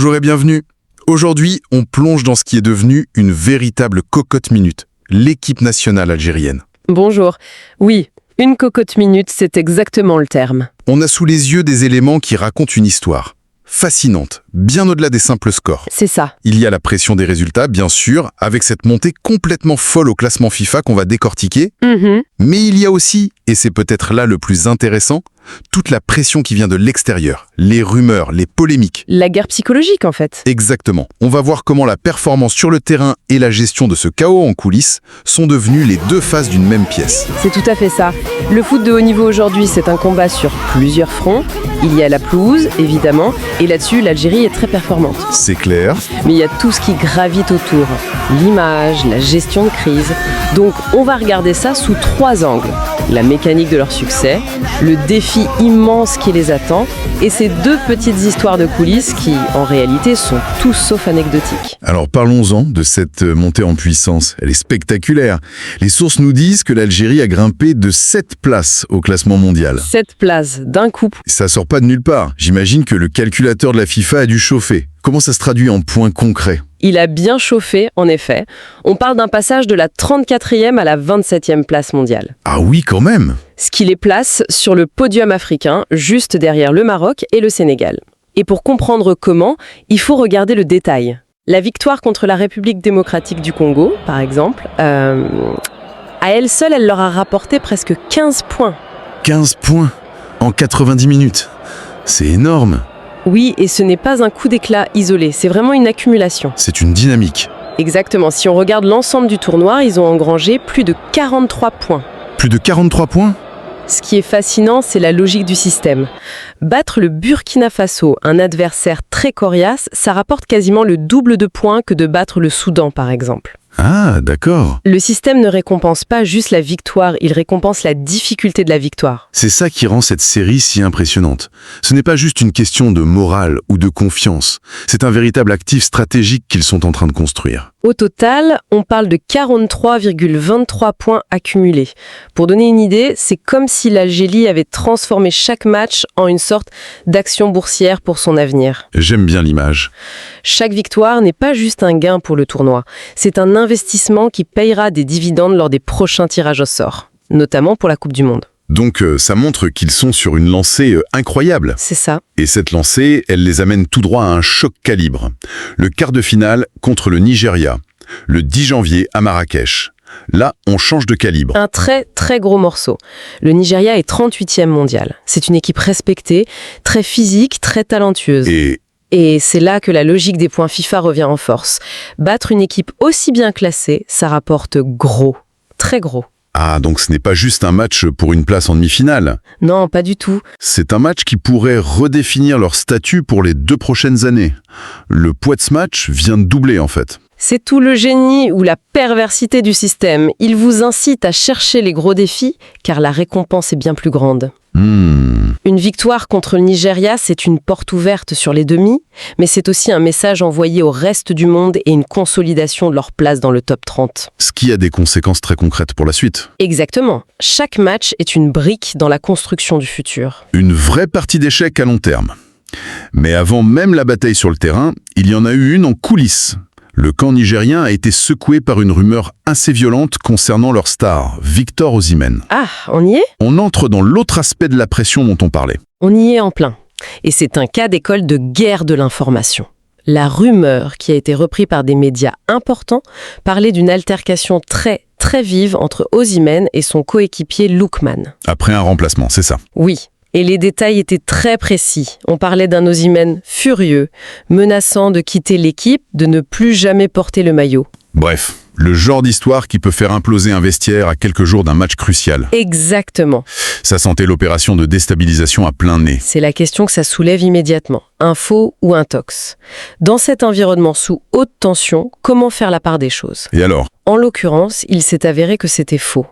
Bonjour et bienvenue. Aujourd'hui, on plonge dans ce qui est devenu une véritable cocotte minute, l'équipe nationale algérienne. Bonjour. Oui, une cocotte minute, c'est exactement le terme. On a sous les yeux des éléments qui racontent une histoire fascinante, bien au-delà des simples scores. C'est ça. Il y a la pression des résultats, bien sûr, avec cette montée complètement folle au classement FIFA qu'on va décortiquer. Mais il y a aussi, et c'est peut-être là le plus intéressant, toute la pression qui vient de l'extérieur, les rumeurs, les polémiques. La guerre psychologique, en fait. Exactement. On va voir comment la performance sur le terrain et la gestion de ce chaos en coulisses sont devenus les deux faces d'une même pièce. C'est tout à fait ça. Le foot de haut niveau aujourd'hui, c'est un combat sur plusieurs fronts. Il y a la pelouse, évidemment, et là-dessus, l'Algérie est très performante. C'est clair. Mais il y a tout ce qui gravite autour. L'image, la gestion de crise. Donc, on va regarder ça sous 3 angles. La mécanique de leur succès, le défi immense qui les attend, et ces 2 petites histoires de coulisses qui, en réalité, sont tout sauf anecdotiques. Alors parlons-en de cette montée en puissance. Elle est spectaculaire. Les sources nous disent que l'Algérie a grimpé de 7 places au classement mondial. 7 places d'un coup. Ça sort pas de nulle part. J'imagine que le calculateur de la FIFA a dû chauffer. Comment ça se traduit en points concrets ? Il a bien chauffé, en effet. On parle d'un passage de la 34e à la 27e place mondiale. Ah oui, quand même ! Ce qui les place sur le podium africain, juste derrière le Maroc et le Sénégal. Et pour comprendre comment, il faut regarder le détail. La victoire contre la République démocratique du Congo, par exemple, à elle seule, elle leur a rapporté presque 15 points. 15 points en 90 minutes. C'est énorme. Oui, et ce n'est pas un coup d'éclat isolé, c'est vraiment une accumulation. C'est une dynamique. Exactement, si on regarde l'ensemble du tournoi, ils ont engrangé plus de 43 points. Plus de 43 points ? Ce qui est fascinant, c'est la logique du système. Battre le Burkina Faso, un adversaire très coriace, ça rapporte quasiment le double de points que de battre le Soudan, par exemple. Ah, d'accord. Le système ne récompense pas juste la victoire, il récompense la difficulté de la victoire. C'est ça qui rend cette série si impressionnante. Ce n'est pas juste une question de morale ou de confiance. C'est un véritable actif stratégique qu'ils sont en train de construire. Au total, on parle de 43,23 points accumulés. Pour donner une idée, c'est comme si l'Algérie avait transformé chaque match en une sorte d'action boursière pour son avenir. J'aime bien l'image. Chaque victoire n'est pas juste un gain pour le tournoi, c'est un investissement qui payera des dividendes lors des prochains tirages au sort, notamment pour la Coupe du Monde. Donc ça montre qu'ils sont sur une lancée incroyable. C'est ça. Et cette lancée, elle les amène tout droit à un choc calibre. Le quart de finale contre le Nigeria, le 10 janvier à Marrakech. Là, on change de calibre. Un très très gros morceau. Le Nigeria est 38e mondial. C'est une équipe respectée, très physique, très talentueuse. Et c'est là que la logique des points FIFA revient en force. Battre une équipe aussi bien classée, ça rapporte gros, très gros. Ah, donc ce n'est pas juste un match pour une place en demi-finale. Non, pas du tout. C'est un match qui pourrait redéfinir leur statut pour les 2 prochaines années. Le poids de ce match vient de doubler en fait. C'est tout le génie ou la perversité du système. Il vous incite à chercher les gros défis, car la récompense est bien plus grande. Une victoire contre le Nigeria, c'est une porte ouverte sur les demi, mais c'est aussi un message envoyé au reste du monde et une consolidation de leur place dans le top 30. Ce qui a des conséquences très concrètes pour la suite. Exactement. Chaque match est une brique dans la construction du futur. Une vraie partie d'échecs à long terme. Mais avant même la bataille sur le terrain, il y en a eu une en coulisses. Le camp nigérien a été secoué par une rumeur assez violente concernant leur star, Victor Osimhen. Ah, on y est ? On entre dans l'autre aspect de la pression dont on parlait. On y est en plein. Et c'est un cas d'école de guerre de l'information. La rumeur, qui a été reprise par des médias importants, parlait d'une altercation très, très vive entre Osimhen et son coéquipier Lookman. Après un remplacement, c'est ça. Oui. Et les détails étaient très précis. On parlait d'un Osimhen furieux, menaçant de quitter l'équipe, de ne plus jamais porter le maillot. Bref, le genre d'histoire qui peut faire imploser un vestiaire à quelques jours d'un match crucial. Exactement. Ça sentait l'opération de déstabilisation à plein nez. C'est la question que ça soulève immédiatement. Un faux ou un tox. Dans cet environnement sous haute tension, comment faire la part des choses ? Et alors ? En l'occurrence, il s'est avéré que c'était faux.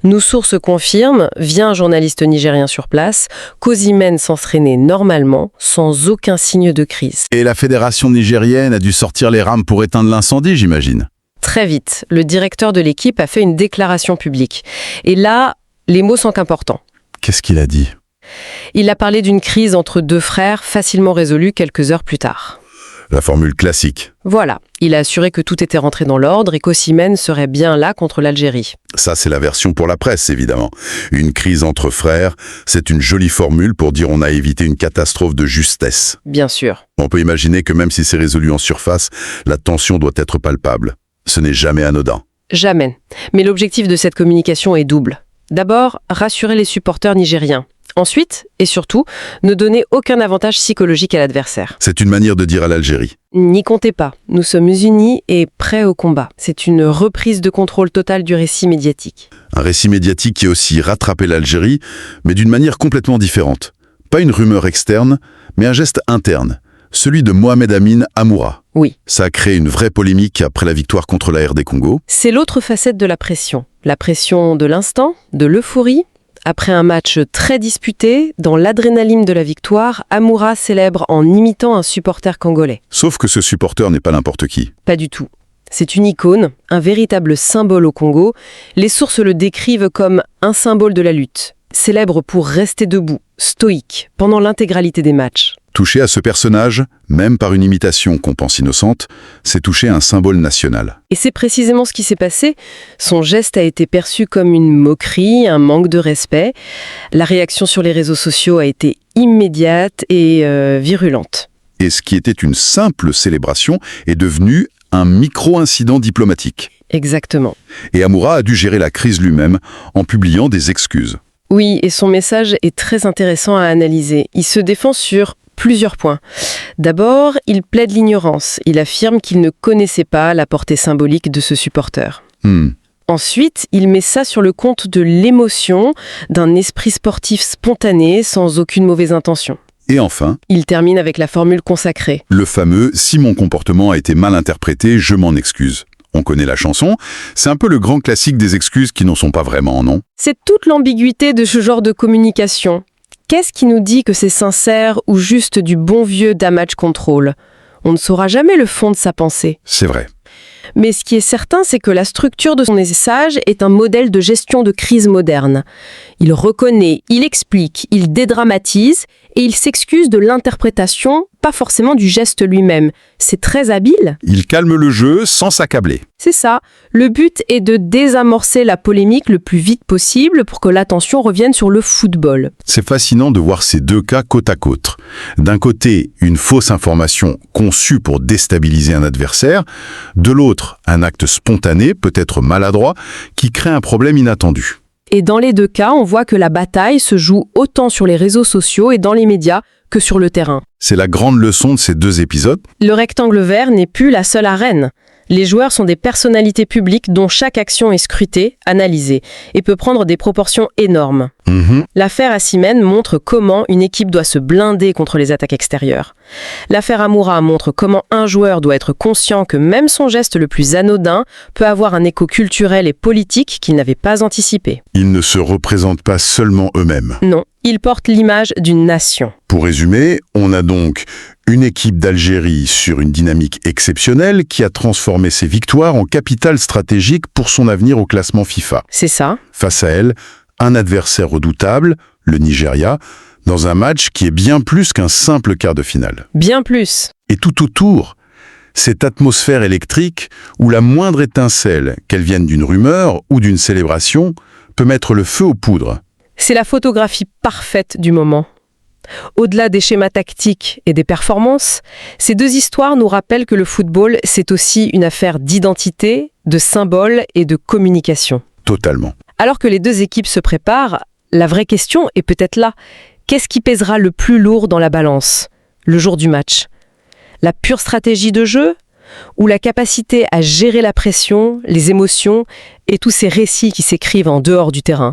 Nos sources confirment, via un journaliste nigérien sur place, qu'Osimhen s'entraînait normalement, sans aucun signe de crise. Et la fédération nigérienne a dû sortir les rames pour éteindre l'incendie, j'imagine. Très vite, le directeur de l'équipe a fait une déclaration publique. Et là, les mots sont importants. Qu'est-ce qu'il a dit ? Il a parlé d'une crise entre 2 frères, facilement résolue quelques heures plus tard. La formule classique. Voilà, il a assuré que tout était rentré dans l'ordre et qu'Osimhen serait bien là contre l'Algérie. Ça, c'est la version pour la presse, évidemment. Une crise entre frères, c'est une jolie formule pour dire on a évité une catastrophe de justesse. Bien sûr. On peut imaginer que même si c'est résolu en surface, la tension doit être palpable. Ce n'est jamais anodin. Jamais. Mais l'objectif de cette communication est double. D'abord, rassurer les supporters nigériens. Ensuite, et surtout, ne donner aucun avantage psychologique à l'adversaire. C'est une manière de dire à l'Algérie. N'y comptez pas, nous sommes unis et prêts au combat. C'est une reprise de contrôle total du récit médiatique. Un récit médiatique qui a aussi rattrapé l'Algérie, mais d'une manière complètement différente. Pas une rumeur externe, mais un geste interne. Celui de Mohamed Amin Amoura. Oui. Ça a créé une vraie polémique après la victoire contre la RD Congo. C'est l'autre facette de la pression. La pression de l'instant, de l'euphorie. Après un match très disputé, dans l'adrénaline de la victoire, Amoura célèbre en imitant un supporter congolais. Sauf que ce supporter n'est pas n'importe qui. Pas du tout. C'est une icône, un véritable symbole au Congo. Les sources le décrivent comme un symbole de la lutte. Célèbre pour rester debout, stoïque, pendant l'intégralité des matchs. Toucher à ce personnage, même par une imitation qu'on pense innocente, c'est toucher à un symbole national. Et c'est précisément ce qui s'est passé. Son geste a été perçu comme une moquerie, un manque de respect. La réaction sur les réseaux sociaux a été immédiate et virulente. Et ce qui était une simple célébration est devenu un micro-incident diplomatique. Exactement. Et Amoura a dû gérer la crise lui-même en publiant des excuses. Oui, et son message est très intéressant à analyser. Il se défend sur plusieurs points. D'abord, il plaide l'ignorance. Il affirme qu'il ne connaissait pas la portée symbolique de ce supporter. Ensuite, il met ça sur le compte de l'émotion, d'un esprit sportif spontané, sans aucune mauvaise intention. Et enfin, il termine avec la formule consacrée. Le fameux « si mon comportement a été mal interprété, je m'en excuse ». On connaît la chanson, c'est un peu le grand classique des excuses qui n'en sont pas vraiment, non? C'est toute l'ambiguïté de ce genre de communication. Qu'est-ce qui nous dit que c'est sincère ou juste du bon vieux damage control? On ne saura jamais le fond de sa pensée. C'est vrai. Mais ce qui est certain, c'est que la structure de son message est un modèle de gestion de crise moderne. Il reconnaît, il explique, il dédramatise et il s'excuse de l'interprétation, pas forcément du geste lui-même. C'est très habile. Il calme le jeu sans s'accabler. C'est ça. Le but est de désamorcer la polémique le plus vite possible pour que l'attention revienne sur le football. C'est fascinant de voir ces deux cas côte à côte. D'un côté, une fausse information conçue pour déstabiliser un adversaire. De l'autre, un acte spontané, peut-être maladroit, qui crée un problème inattendu. Et dans les deux cas, on voit que la bataille se joue autant sur les réseaux sociaux et dans les médias que sur le terrain. C'est la grande leçon de ces deux épisodes. Le rectangle vert n'est plus la seule arène. Les joueurs sont des personnalités publiques dont chaque action est scrutée, analysée, et peut prendre des proportions énormes. L'affaire Osimhen montre comment une équipe doit se blinder contre les attaques extérieures. L'affaire Amoura montre comment un joueur doit être conscient que même son geste le plus anodin peut avoir un écho culturel et politique qu'il n'avait pas anticipé. Ils ne se représentent pas seulement eux-mêmes. Non, ils portent l'image d'une nation. Pour résumer, on a donc une équipe d'Algérie sur une dynamique exceptionnelle qui a transformé ses victoires en capital stratégique pour son avenir au classement FIFA. C'est ça. Face à elle, un adversaire redoutable, le Nigeria, dans un match qui est bien plus qu'un simple quart de finale. Bien plus. Et tout autour, cette atmosphère électrique où la moindre étincelle, qu'elle vienne d'une rumeur ou d'une célébration, peut mettre le feu aux poudres. C'est la photographie parfaite du moment. Au-delà des schémas tactiques et des performances, ces deux histoires nous rappellent que le football, c'est aussi une affaire d'identité, de symboles et de communication. Totalement. Alors que les deux équipes se préparent, la vraie question est peut-être là. Qu'est-ce qui pèsera le plus lourd dans la balance, le jour du match? La pure stratégie de jeu ou la capacité à gérer la pression, les émotions et tous ces récits qui s'écrivent en dehors du terrain?